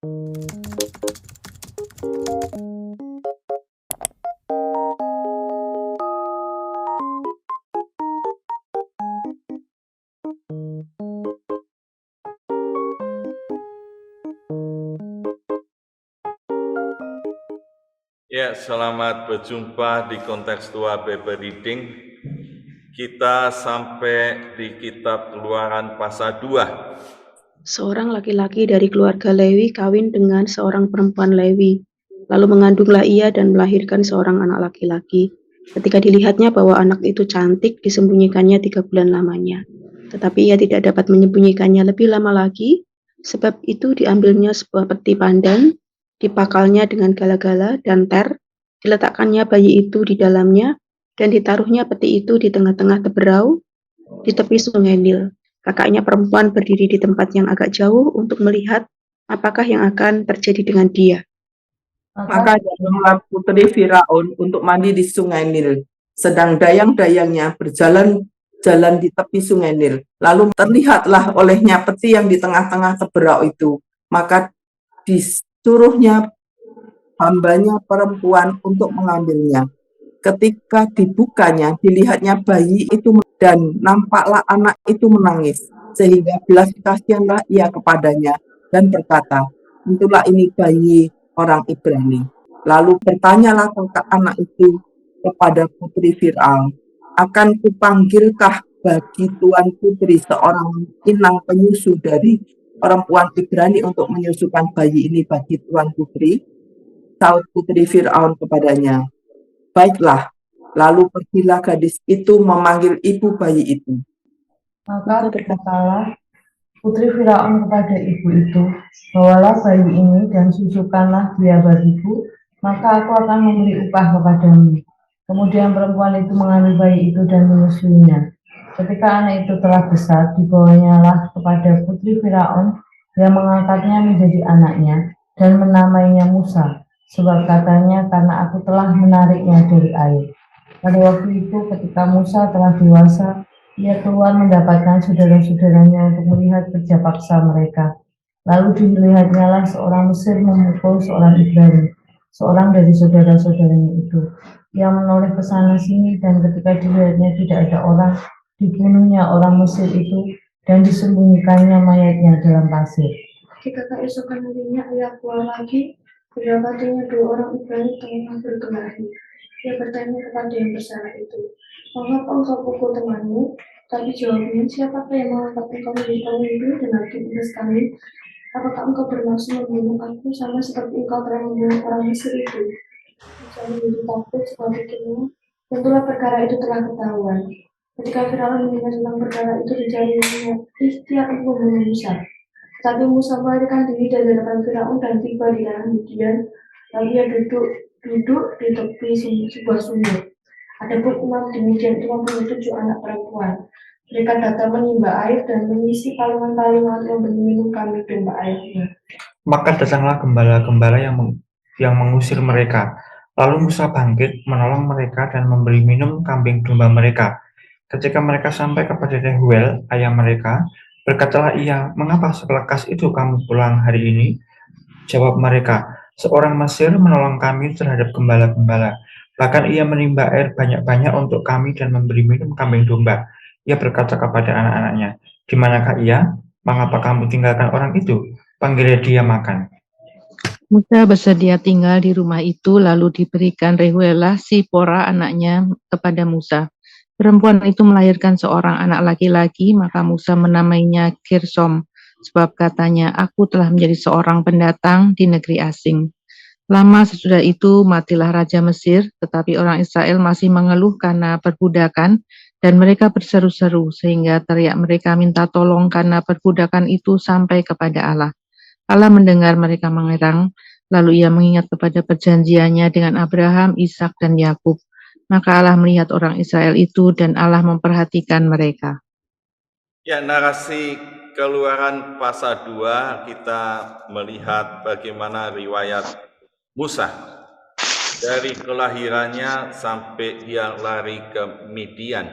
Ya, selamat berjumpa di kontekstual Bible Reading. Kita sampai di kitab Keluaran pasal 2. Seorang laki-laki dari keluarga Lewi kawin dengan seorang perempuan Lewi. Lalu mengandunglah ia dan melahirkan seorang anak laki-laki. Ketika dilihatnya bahwa anak itu cantik, disembunyikannya 3 bulan lamanya. Tetapi ia tidak dapat menyembunyikannya lebih lama lagi. Sebab itu diambilnya sebuah peti pandan, dipakalnya dengan gala-gala dan ter, diletakkannya bayi itu di dalamnya, dan ditaruhnya peti itu di tengah-tengah teberau, di tepi sungai Nil. Kakaknya perempuan berdiri di tempat yang agak jauh untuk melihat apakah yang akan terjadi dengan dia. Maka datanglah putri Firaun untuk mandi di sungai Nil. Sedang dayang-dayangnya berjalan di tepi sungai Nil. Lalu terlihatlah olehnya peti yang di tengah-tengah teberau itu. Maka disuruhnya hambanya perempuan untuk mengambilnya. Ketika dibukanya, dilihatnya bayi itu dan nampaklah anak itu menangis. Sehingga belas kasihanlah ia kepadanya dan berkata, "Tentulah ini bayi orang Ibrani." Lalu bertanyalah anak itu kepada putri Firaun, "Akan kupanggilkah bagi tuan putri seorang inang penyusu dari perempuan Ibrani untuk menyusukan bayi ini bagi tuan putri?" Saud putri Firaun kepadanya, "Baiklah." Lalu pergilah gadis itu memanggil ibu bayi itu. Maka berkatalah putri Firaun kepada ibu itu, "Bawalah bayi ini dan susukanlah dia bagiku, maka aku akan memberi upah kepadamu." Kemudian perempuan itu mengambil bayi itu dan menyusuinya. Ketika anak itu telah besar, dibawanyalah kepada putri Firaun, yang mengangkatnya menjadi anaknya dan menamainya Musa, sebab katanya, "Karena aku telah menariknya dari air." Pada waktu itu, ketika Musa telah dewasa, ia keluar mendapatkan saudara-saudaranya untuk melihat kerja paksa mereka. Lalu dilihatnyalah seorang Mesir memukul seorang Ibrani, seorang dari saudara-saudaranya itu. Ia menoleh ke sana sini, dan ketika dilihatnya tidak ada orang, dibunuhnya orang Mesir itu dan disembunyikannya mayatnya dalam pasir. Ketika keesokan harinya ia keluar lagi, didapatinya 2 orang Ibrani tengah berkelahi. Ia bertanya kepada yang bersalah itu, "Mengapa engkau pukul temanmu?" Tapi jawabnya, "Siapakah yang mengangkat engkau menjadi pemimpin dan hakim atas kami? Apakah engkau bermaksud membunuh aku sama seperti engkau telah membunuh orang Mesir itu?" Musa menjadi takut sebab pikirnya, tentulah perkara itu telah ketahuan. Ketika Firaun mendengar tentang perkara itu, dicarinya ikhtiar untuk membunuh Musa. Tapi Musa melarikan diri dari hadapan Firaun dan tiba di tanah Midian. Lalu ia duduk di tepi sebuah sumur. Adapun umat di Midian itu mempunyai 7 anak perempuan. Mereka datang menimba air dan mengisi palungan-palungan untuk minum kambing domba airnya. Maka datanglah gembala-gembala yang mengusir mereka. Lalu Musa bangkit, menolong mereka dan memberi minum kambing domba mereka. Ketika mereka sampai kepada Reuel, ayah mereka, berkatalah ia, "Mengapa sepelekas itu kamu pulang hari ini?" Jawab mereka, "Seorang Mesir menolong kami terhadap gembala-gembala. Bahkan ia menimba air banyak-banyak untuk kami dan memberi minum kambing domba." Ia berkata kepada anak-anaknya, "Di manakah ia? Mengapa kamu tinggalkan orang itu? Panggilnya dia makan." Musa bersedia tinggal di rumah itu, lalu diberikan Reuelah Sipora anaknya kepada Musa. Perempuan itu melahirkan seorang anak laki-laki, maka Musa menamainya Gersom, sebab katanya, "Aku telah menjadi seorang pendatang di negeri asing." Lama sesudah itu matilah Raja Mesir, tetapi orang Israel masih mengeluh karena perbudakan, dan mereka berseru-seru sehingga teriak mereka minta tolong karena perbudakan itu sampai kepada Allah. Allah mendengar mereka mengerang, lalu ia mengingat kepada perjanjiannya dengan Abraham, Ishak, dan Yakub. Maka Allah melihat orang Israel itu dan Allah memperhatikan mereka. Ya, narasi Keluaran pasal 2 kita melihat bagaimana riwayat Musa dari kelahirannya sampai dia lari ke Midian.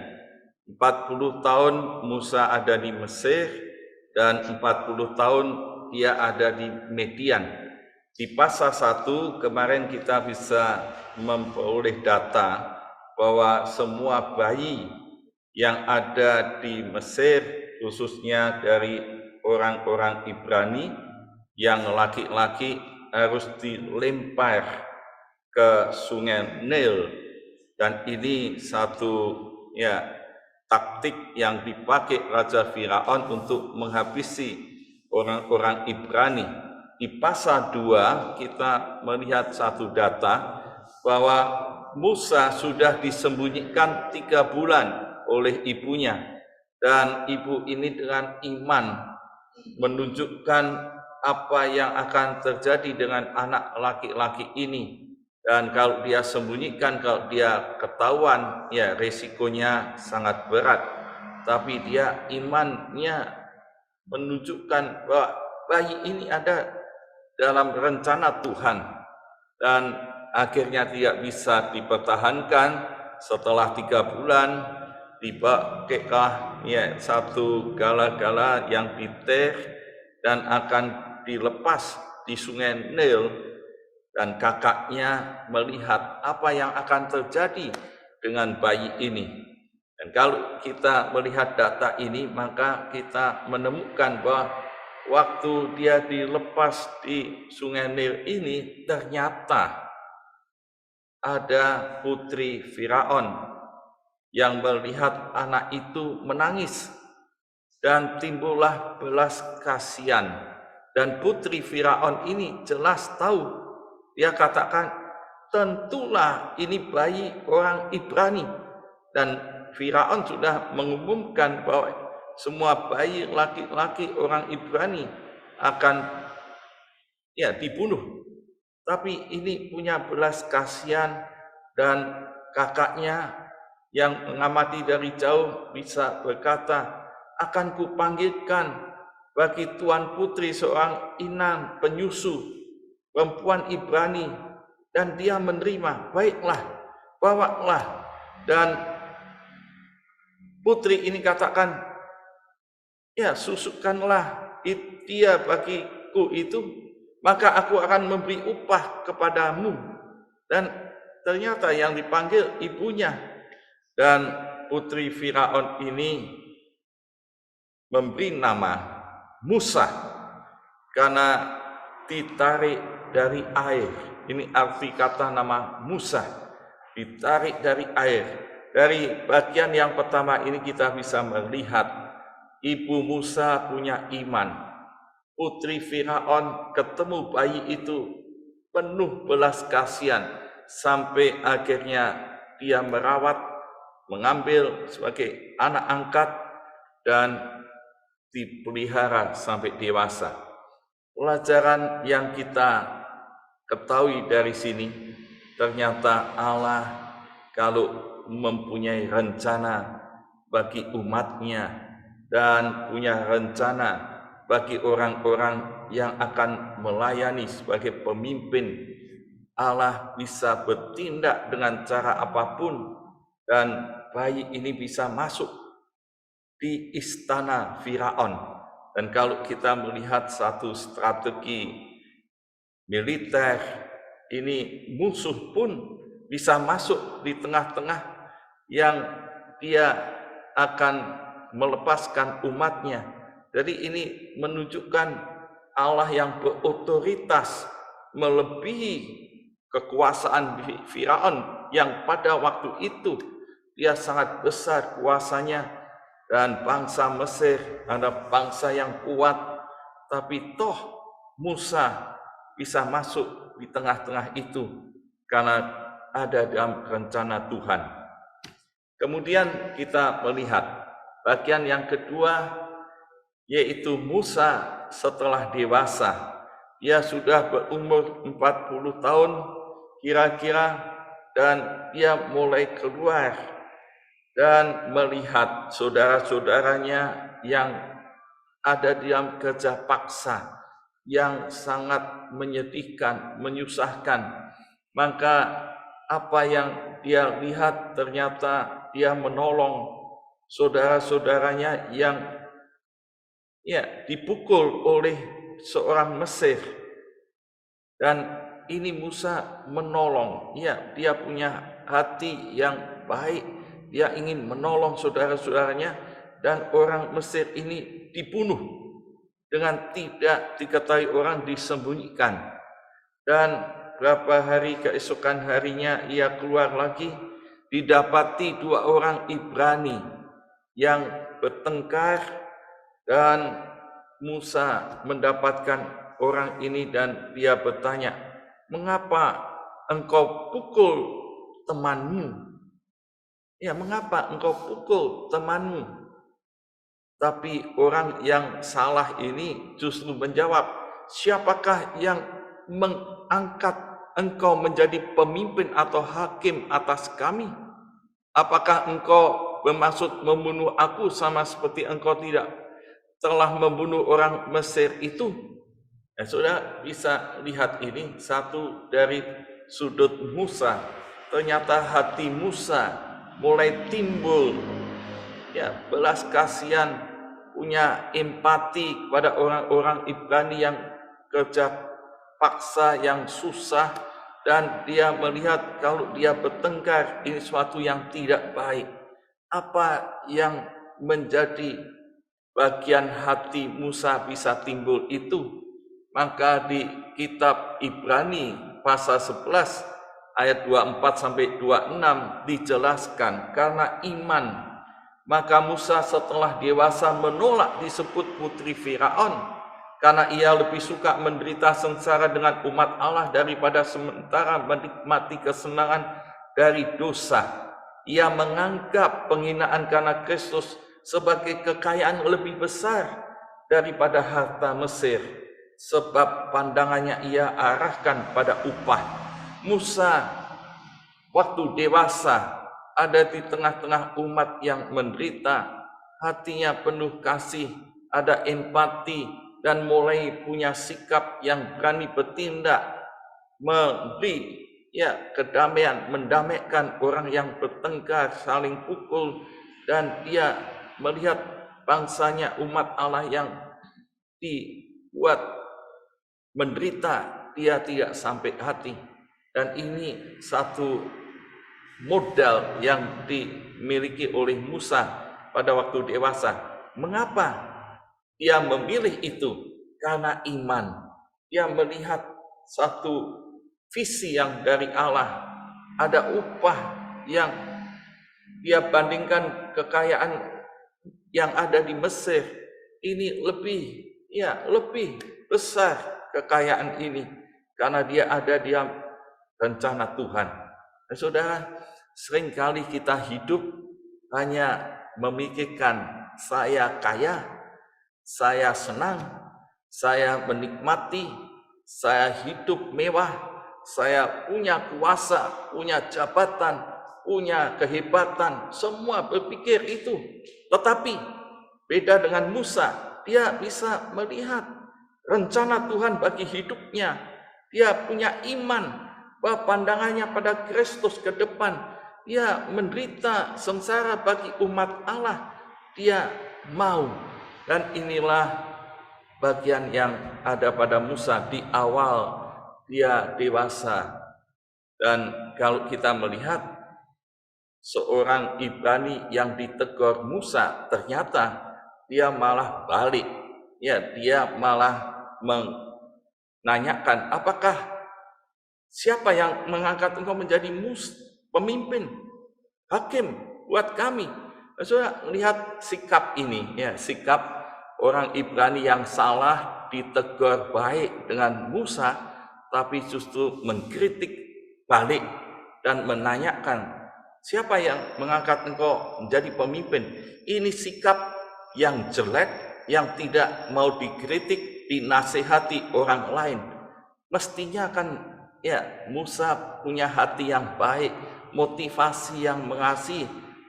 40 tahun Musa ada di Mesir dan 40 tahun dia ada di Median. Di pasal 1 kemarin kita bisa memperoleh data bahwa semua bayi yang ada di Mesir, khususnya dari orang-orang Ibrani, yang laki-laki harus dilempar ke sungai Nil, dan ini satu taktik yang dipakai Raja Firaun untuk menghabisi orang-orang Ibrani. Di pasal 2 kita melihat satu data bahwa Musa sudah disembunyikan 3 bulan oleh ibunya, dan ibu ini dengan iman menunjukkan apa yang akan terjadi dengan anak laki-laki ini. Dan kalau dia sembunyikan, kalau dia ketahuan, ya resikonya sangat berat. Tapi dia imannya menunjukkan bahwa bayi ini ada dalam rencana Tuhan, dan akhirnya tidak bisa dipertahankan. Setelah 3 bulan dipakailah satu gala-gala yang diter dan akan dilepas di sungai Nil, dan kakaknya melihat apa yang akan terjadi dengan bayi ini. Dan kalau kita melihat data ini, maka kita menemukan bahwa waktu dia dilepas di sungai Nil ini, ternyata ada putri Firaun yang melihat anak itu menangis, dan timbullah belas kasihan. Dan putri Firaun ini jelas tahu, dia katakan, tentulah ini bayi orang Ibrani. Dan Firaun sudah mengumumkan bahwa semua bayi laki-laki orang Ibrani akan dibunuh. Tapi ini punya belas kasihan, dan kakaknya yang mengamati dari jauh bisa berkata, akan kupanggilkan bagi Tuan Putri seorang inang penyusu perempuan Ibrani, dan dia menerima. Baiklah, bawalah. Dan putri ini katakan, susukanlah dia bagiku itu, maka aku akan memberi upah kepadamu. Dan ternyata yang dipanggil ibunya. Dan putri Firaun ini memberi nama Musa karena ditarik dari air. Ini arti kata nama Musa, ditarik dari air. Dari bagian yang pertama ini kita bisa melihat ibu Musa punya iman. Putri Firaun ketemu bayi itu penuh belas kasihan, sampai akhirnya dia merawat, mengambil sebagai anak angkat, dan dipelihara sampai dewasa. Pelajaran yang kita ketahui dari sini, ternyata Allah kalau mempunyai rencana bagi umatnya dan punya rencana bagi orang-orang yang akan melayani sebagai pemimpin, Allah bisa bertindak dengan cara apapun, dan bayi ini bisa masuk di istana Firaun. Dan kalau kita melihat satu strategi militer, ini musuh pun bisa masuk di tengah-tengah yang dia akan melepaskan umatnya. Jadi ini menunjukkan Allah yang berotoritas melebihi kekuasaan Firaun yang pada waktu itu dia sangat besar kuasanya. Dan bangsa Mesir adalah bangsa yang kuat, tapi toh Musa bisa masuk di tengah-tengah itu karena ada dalam rencana Tuhan. Kemudian kita melihat bagian yang kedua, yaitu Musa setelah dewasa. Dia sudah berumur 40 tahun kira-kira, dan dia mulai keluar dan melihat saudara-saudaranya yang ada dalam kerja paksa yang sangat menyedihkan, menyusahkan. Maka apa yang dia lihat, ternyata dia menolong saudara-saudaranya yang dipukul oleh seorang Mesir. Dan ini Musa menolong. Ya, dia punya hati yang baik. Dia ingin menolong saudara-saudaranya. Dan orang Mesir ini dibunuh dengan tidak diketahui orang, disembunyikan. Dan berapa hari keesokan harinya ia keluar lagi, didapati 2 orang Ibrani yang bertengkar, dan Musa mendapatkan orang ini dan dia bertanya, "Mengapa engkau pukul temanmu?" Ya, mengapa engkau pukul temanmu? Tapi orang yang salah ini justru menjawab, "Siapakah yang mengangkat engkau menjadi pemimpin atau hakim atas kami? Apakah engkau bermaksud membunuh aku sama seperti engkau tidak telah membunuh orang Mesir itu?" Ya, saudara bisa lihat ini satu dari sudut Musa. Ternyata hati Musa mulai timbul, ya, belas kasihan, punya empati kepada orang-orang Ibrani yang kerja paksa, yang susah, dan dia melihat kalau dia bertengkar ini suatu yang tidak baik. Apa yang menjadi bagian hati Musa bisa timbul itu? Maka di kitab Ibrani pasal 11 ayat 24 sampai 26 dijelaskan, karena iman maka Musa setelah dewasa menolak disebut putri Firaun, karena ia lebih suka menderita sengsara dengan umat Allah daripada sementara menikmati kesenangan dari dosa. Ia menganggap penghinaan karena Kristus sebagai kekayaan lebih besar daripada harta Mesir, sebab pandangannya ia arahkan pada upah. Musa waktu dewasa ada di tengah-tengah umat yang menderita, hatinya penuh kasih, ada empati, dan mulai punya sikap yang berani bertindak, memberi, ya, kedamaian, mendamaikan orang yang bertengkar, saling pukul, dan dia melihat bangsanya umat Allah yang dibuat menderita, dia tidak sampai hati. Dan ini satu modal yang dimiliki oleh Musa pada waktu dewasa. Mengapa dia memilih itu? Karena iman. Dia melihat satu visi yang dari Allah. Ada upah yang dia bandingkan kekayaan yang ada di Mesir. Ini lebih besar kekayaan ini, karena dia ada di rencana Tuhan. Saudara, seringkali kita hidup hanya memikirkan saya kaya, saya senang, saya menikmati, saya hidup mewah, saya punya kuasa, punya jabatan, punya kehebatan, semua berpikir itu. Tetapi beda dengan Musa, dia bisa melihat rencana Tuhan bagi hidupnya. Dia punya iman bahwa pandangannya pada Kristus ke depan. Dia menderita sengsara bagi umat Allah. Dia mau. Dan inilah bagian yang ada pada Musa di awal dia dewasa. Dan kalau kita melihat seorang Ibrani yang ditegur Musa, ternyata dia malah balik. Ya, dia malah menanyakan, apakah siapa yang mengangkat engkau menjadi pemimpin, hakim buat kami? Saudara, lihat sikap ini, ya, sikap orang Ibrani yang salah ditegur baik dengan Musa, tapi justru mengkritik balik dan menanyakan, siapa yang mengangkat engkau menjadi pemimpin? Ini sikap yang jelek, yang tidak mau dikritik, dinasehati orang lain. Mestinya kan, ya, Musa punya hati yang baik, motivasi yang mengasihi,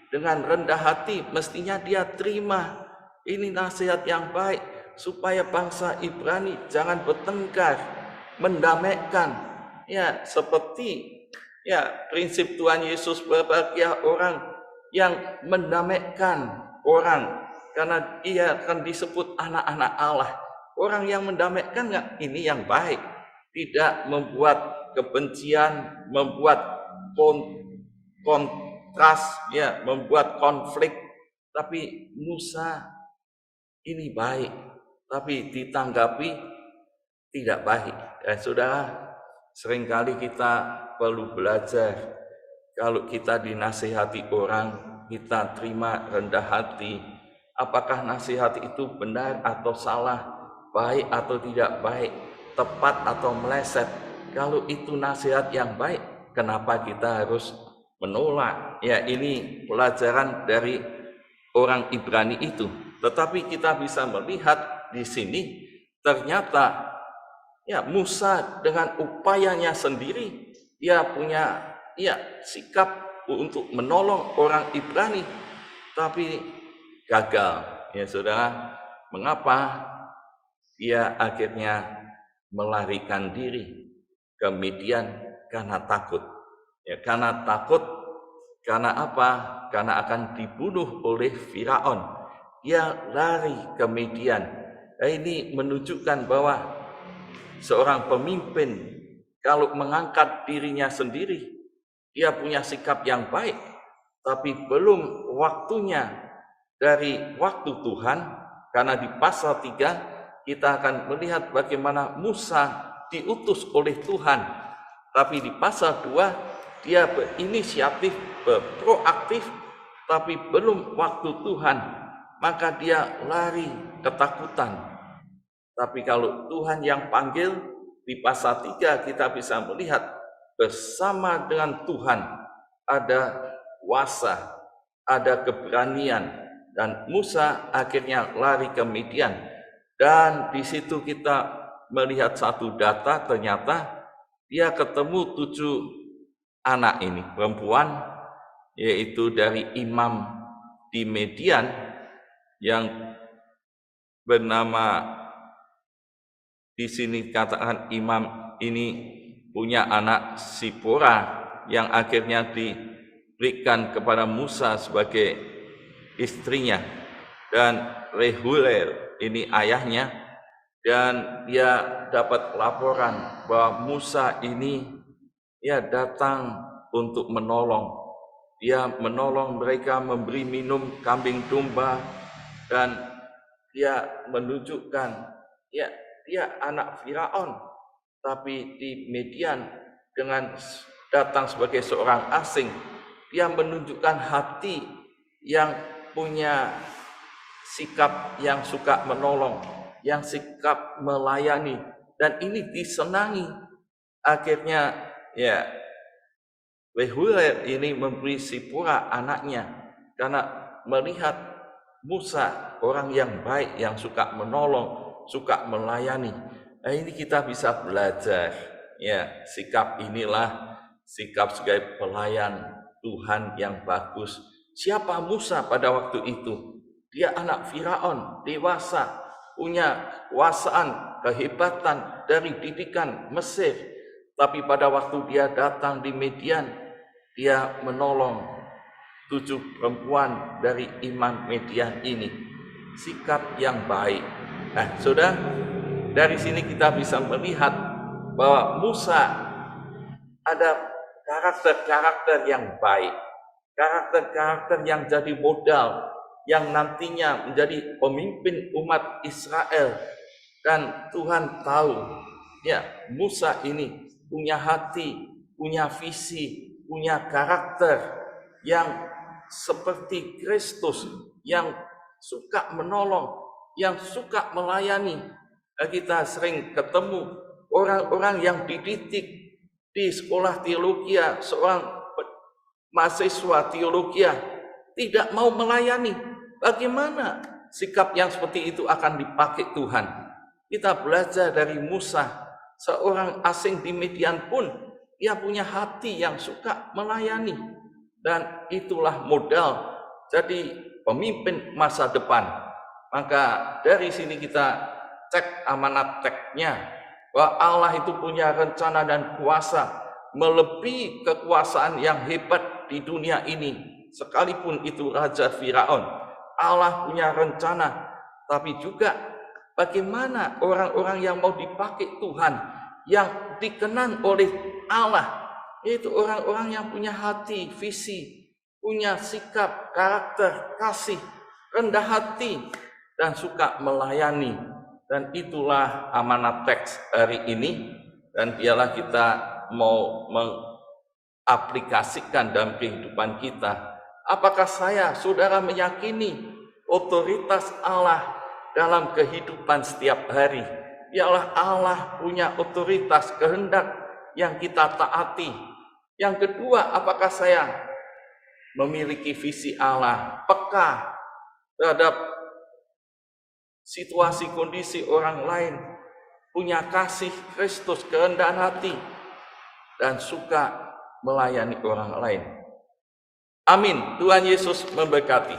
dengan rendah hati mestinya dia terima ini nasihat yang baik supaya bangsa Ibrani jangan bertengkar, mendamaikan. Ya, seperti, ya, prinsip Tuhan Yesus, berbahagia orang yang mendamaikan orang, karena ia akan disebut anak-anak Allah. orang yang mendamaikan nggak? Ini yang baik, tidak membuat kebencian, membuat kontras, ya, membuat konflik. Tapi Musa ini baik, tapi ditanggapi tidak baik. Saudara, seringkali kita perlu belajar. Kalau kita dinasihati orang, kita terima rendah hati. Apakah nasihat itu benar atau salah, baik atau tidak baik, tepat atau meleset? Kalau itu nasihat yang baik, kenapa kita harus menolak? Ya, ini pelajaran dari orang Ibrani itu. Tetapi kita bisa melihat di sini ternyata ya Musa dengan upayanya sendiri dia punya sikap untuk menolong orang Ibrani, tapi gagal. Ya saudara, mengapa dia akhirnya melarikan diri ke Midian? Karena takut. Ya, karena takut. Karena apa? Karena akan dibunuh oleh Firaun. Dia lari ke Midian. Ini menunjukkan bahwa seorang pemimpin kalau mengangkat dirinya sendiri, dia punya sikap yang baik, tapi belum waktunya dari waktu Tuhan. Karena di pasal 3 kita akan melihat bagaimana Musa diutus oleh Tuhan, tapi di pasal 2 dia berinisiatif, proaktif, tapi belum waktu Tuhan, maka dia lari ketakutan. Tapi kalau Tuhan yang panggil, di pasal 3 kita bisa melihat bersama dengan Tuhan ada kuasa, ada keberanian, dan Musa akhirnya lari ke Midian. Dan di situ kita melihat satu data, ternyata dia ketemu 7 anak ini perempuan, yaitu dari imam di Midian yang bernama, di sini katakan imam ini punya anak Sipora yang akhirnya diberikan kepada Musa sebagai istrinya, dan Reuel ini ayahnya. Dan dia dapat laporan bahwa Musa ini datang untuk menolong. Dia menolong mereka, memberi minum kambing domba, dan dia menunjukkan dia anak Firaun, tapi di Midian dengan datang sebagai seorang asing, dia menunjukkan hati yang punya sikap yang suka menolong, yang sikap melayani, dan ini disenangi. Akhirnya Reuel ini memberi Sipora anaknya karena melihat Musa orang yang baik, yang suka menolong, suka melayani. Nah, ini kita bisa belajar. Ya, sikap inilah sikap sebagai pelayan Tuhan yang bagus. Siapa Musa pada waktu itu? Dia anak Firaun, dewasa, punya kekuasaan, kehebatan dari didikan Mesir. Tapi pada waktu dia datang di Midian, dia menolong 7 perempuan dari imam Midian ini. Sikap yang baik. Nah, saudara, dari sini kita bisa melihat bahwa Musa ada karakter-karakter yang baik, karakter-karakter yang jadi modal, yang nantinya menjadi pemimpin umat Israel. Dan Tuhan tahu, Musa ini punya hati, punya visi, punya karakter yang seperti Kristus, yang suka menolong, yang suka melayani. Kita sering ketemu orang-orang yang dididik di sekolah teologi, seorang mahasiswa teologi tidak mau melayani. Bagaimana sikap yang seperti itu akan dipakai Tuhan? Kita belajar dari Musa, seorang asing di Midian pun dia punya hati yang suka melayani, dan itulah modal jadi pemimpin masa depan. Maka dari sini kita cek amanat teksnya bahwa Allah itu punya rencana dan kuasa melebihi kekuasaan yang hebat di dunia ini, sekalipun itu Raja Firaun. Allah punya rencana, tapi juga bagaimana orang-orang yang mau dipakai Tuhan, yang dikenan oleh Allah, yaitu orang-orang yang punya hati, visi, punya sikap, karakter, kasih, rendah hati, dan suka melayani. Dan itulah amanat teks hari ini, dan biarlah kita mau mengaplikasikan dalam kehidupan kita. Apakah saudara meyakini otoritas Allah dalam kehidupan setiap hari? Biarlah Allah punya otoritas, kehendak yang kita taati. Yang kedua, apakah saya memiliki visi Allah, peka terhadap situasi kondisi orang lain, punya kasih Kristus, kerendahan hati, dan suka melayani orang lain. Amin. Tuhan Yesus memberkati.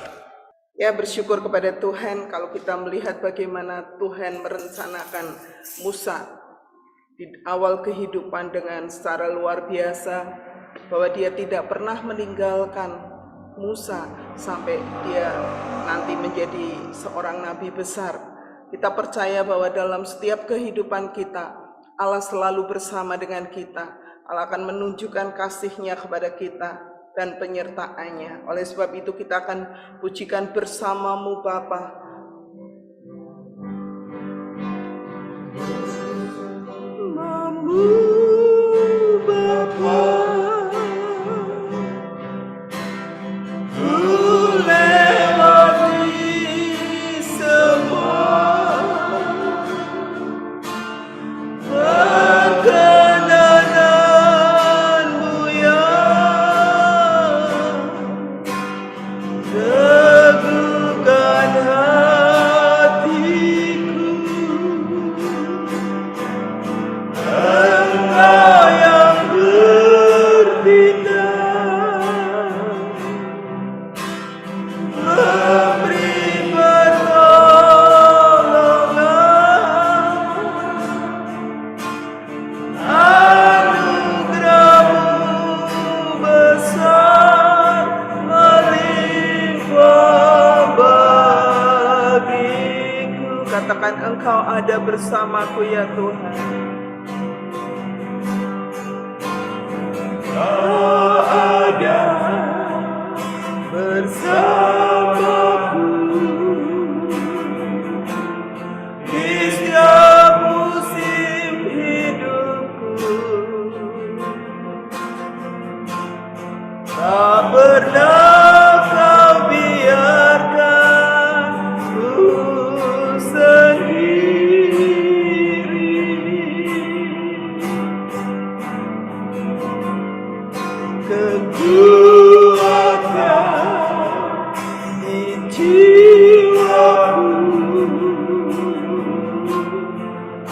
Ya, bersyukur kepada Tuhan kalau kita melihat bagaimana Tuhan merencanakan Musa di awal kehidupan dengan secara luar biasa, bahwa dia tidak pernah meninggalkan Musa sampai dia nanti menjadi seorang nabi besar. Kita percaya bahwa dalam setiap kehidupan kita, Allah selalu bersama dengan kita. Allah akan menunjukkan kasih-Nya kepada kita dan penyertaannya. Oleh sebab itu kita akan pujikan bersama-Mu Bapa. Katakan, Engkau ada bersamaku ya Tuhan. Engkau ada bersamaku di setiap musim hidupku. Tak pernah Kau biarkan kekuatan di jiwaku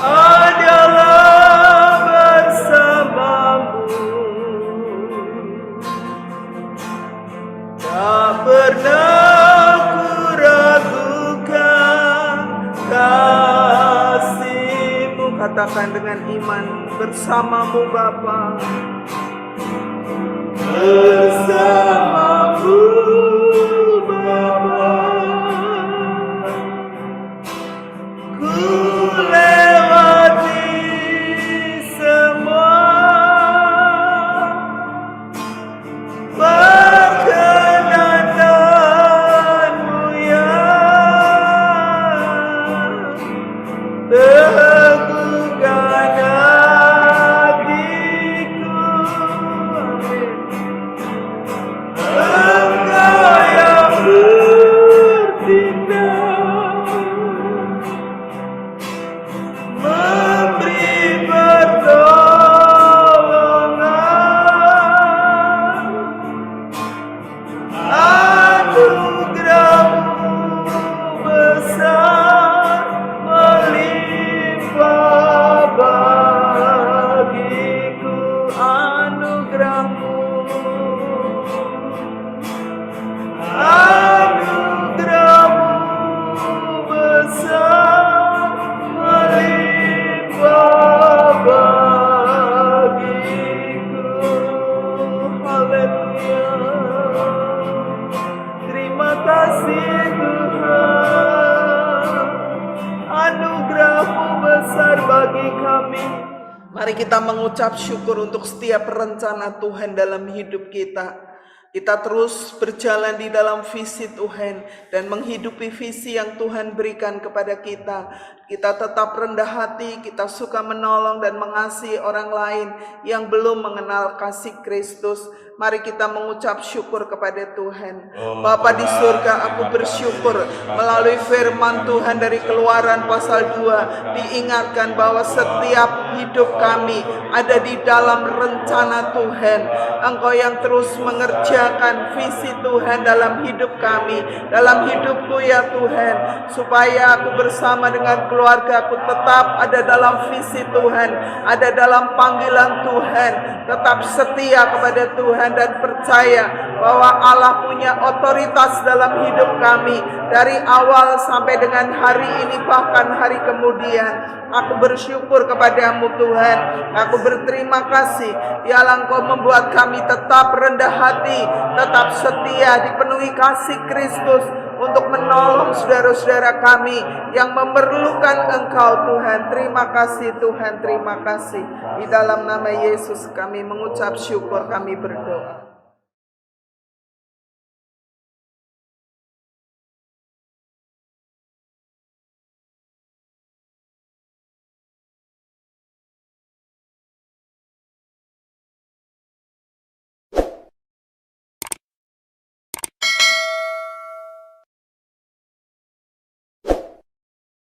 adalah bersamamu. Tak pernah ku ragukan kasih-Mu. Katakan dengan iman, bersamamu Bapa. Bersamamu Bapa, ku lewati semua perkenan-Mu ya, teguhkan hatiku. Engkau yang bertindak, memberi pertolongan, anugerah-Mu besar melimpah besar bagi kami. Mari kita mengucap syukur untuk setiap rencana Tuhan dalam hidup kita. Kita terus berjalan di dalam visi Tuhan dan menghidupi visi yang Tuhan berikan kepada kita. Kita tetap rendah hati, kita suka menolong dan mengasihi orang lain yang belum mengenal kasih Kristus. Mari kita mengucap syukur kepada Tuhan. Bapa di surga, aku bersyukur melalui firman Tuhan dari Keluaran pasal 2 diingatkan bahwa setiap hidup kami ada di dalam rencana Tuhan. Engkau yang terus mengerjakan visi Tuhan dalam hidup kami, dalam hidupku ya Tuhan, supaya aku bersama dengan keluarga aku tetap ada dalam visi Tuhan, ada dalam panggilan Tuhan, tetap setia kepada Tuhan dan percaya bahwa Allah punya otoritas dalam hidup kami dari awal sampai dengan hari ini bahkan hari kemudian. Aku bersyukur kepadamu Tuhan, aku berterima kasih ya Engkau membuat kami tetap rendah hati, tetap setia, dipenuhi kasih Kristus untuk menolong saudara-saudara kami yang memerlukan Engkau Tuhan. Terima kasih Tuhan, terima kasih. Di dalam nama Yesus kami mengucap syukur, kami berdoa.